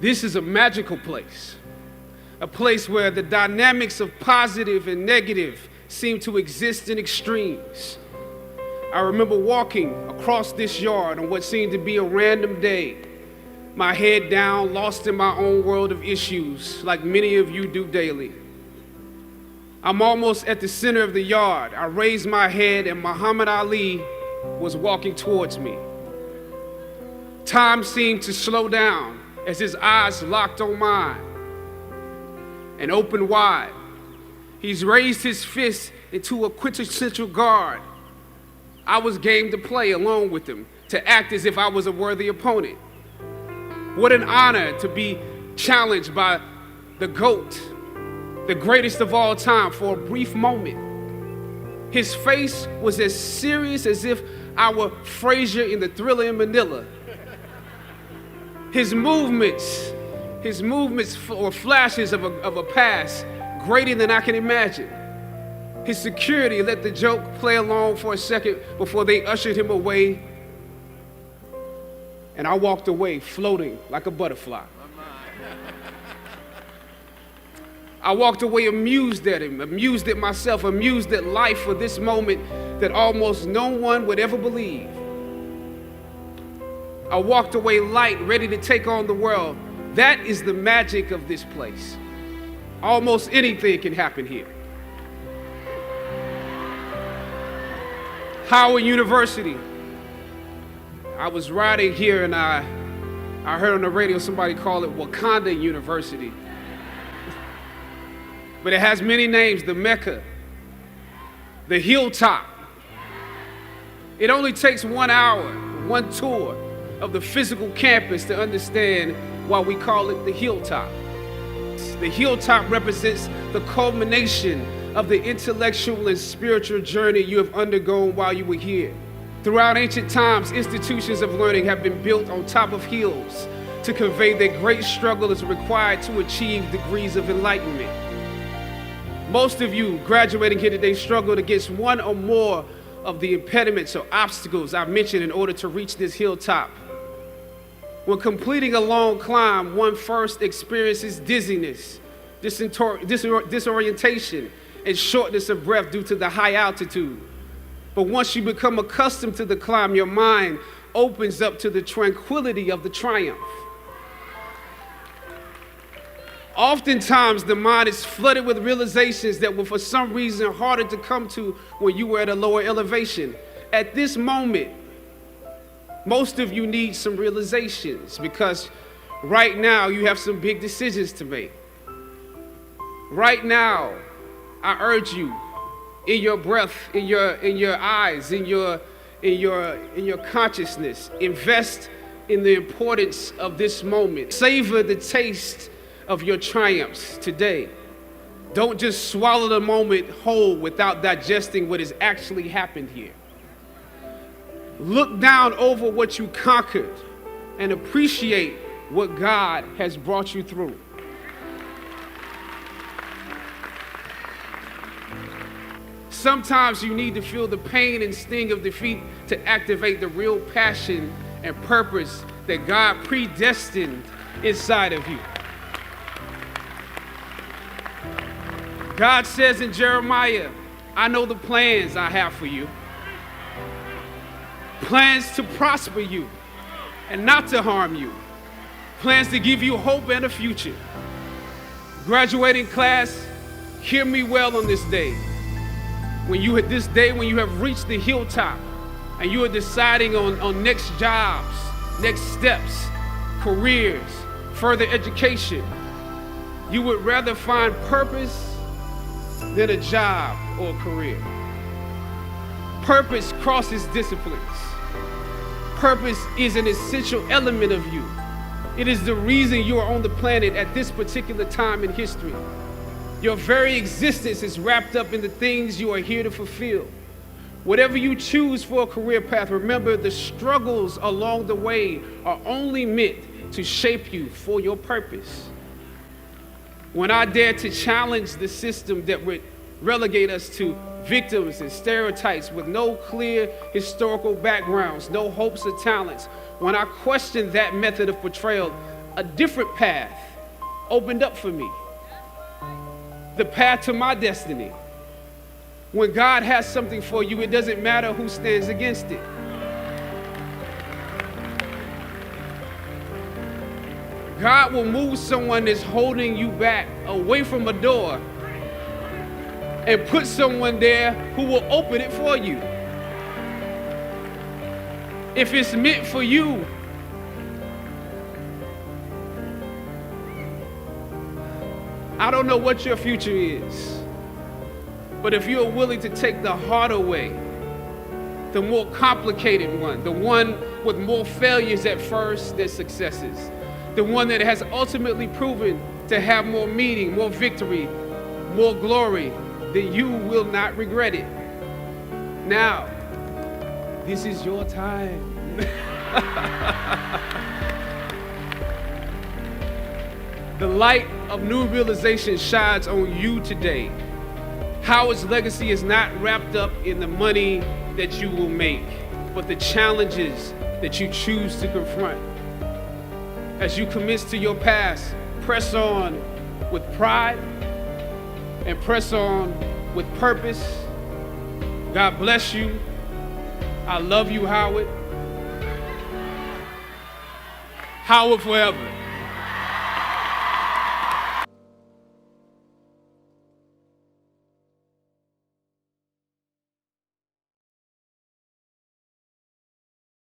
This is a magical place, a place where the dynamics of positive and negative seem to exist in extremes. I remember walking across this yard on what seemed to be a random day, my head down, lost in my own world of issues, like many of you do daily. I'm almost at the center of the yard. I raised my head and Muhammad Ali was walking towards me. Time seemed to slow down as his eyes locked on mine and opened wide. He's raised his fist into a quintessential guard. I was game to play along with him, to act as if I was a worthy opponent. What an honor to be challenged by the GOAT, the greatest of all time, for a brief moment. His face was as serious as if I were Frazier in the Thriller in Manila. His movements were flashes of a past greater than I can imagine. His security let the joke play along for a second before they ushered him away. And I walked away floating like a butterfly. I walked away amused at him, amused at myself, amused at life for this moment that almost no one would ever believe. I walked away light, ready to take on the world. That is the magic of this place. Almost anything can happen here. Howard University. I was riding here and I heard on the radio somebody call it Wakanda University. But it has many names: the Mecca, the Hilltop. It only takes 1 hour, one tour of the physical campus to understand why we call it the Hilltop. The Hilltop represents the culmination of the intellectual and spiritual journey you have undergone while you were here. Throughout ancient times, institutions of learning have been built on top of hills to convey that great struggle is required to achieve degrees of enlightenment. Most of you graduating here today struggled against one or more of the impediments or obstacles I've mentioned in order to reach this hilltop. When completing a long climb, one first experiences dizziness, disorientation, and shortness of breath due to the high altitude. But once you become accustomed to the climb, your mind opens up to the tranquility of the triumph. Oftentimes, the mind is flooded with realizations that were for some reason harder to come to when you were at a lower elevation. At this moment, most of you need some realizations because right now you have some big decisions to make. Right now, I urge you, in your breath, in your eyes, in your consciousness, invest in the importance of this moment. Savor the taste of your triumphs today. Don't just swallow the moment whole without digesting what has actually happened here. Look down over what you conquered and appreciate what God has brought you through. Sometimes you need to feel the pain and sting of defeat to activate the real passion and purpose that God predestined inside of you. God says in Jeremiah, I know the plans I have for you. Plans to prosper you and not to harm you. Plans to give you hope and a future. Graduating class, hear me well on this day. When you have reached the hilltop and you are deciding on next jobs, next steps, careers, further education, you would rather find purpose than a job or a career. Purpose crosses disciplines. Purpose is an essential element of you. It is the reason you are on the planet at this particular time in history. Your very existence is wrapped up in the things you are here to fulfill. Whatever you choose for a career path, remember the struggles along the way are only meant to shape you for your purpose. When I dare to challenge the system that would relegate us to victims and stereotypes with no clear historical backgrounds, no hopes or talents, when I question that method of portrayal, a different path opened up for me. The path to my destiny. When God has something for you, it doesn't matter who stands against it. God will move someone that's holding you back away from a door and put someone there who will open it for you. If it's meant for you, I don't know what your future is, but if you're willing to take the harder way, the more complicated one, the one with more failures at first than successes, the one that has ultimately proven to have more meaning, more victory, more glory, then you will not regret it. Now, this is your time. The light of new realization shines on you today. Howard's legacy is not wrapped up in the money that you will make, but the challenges that you choose to confront. As you commit to your past, press on with pride and press on with purpose. God bless you. I love you, Howard. Howard forever.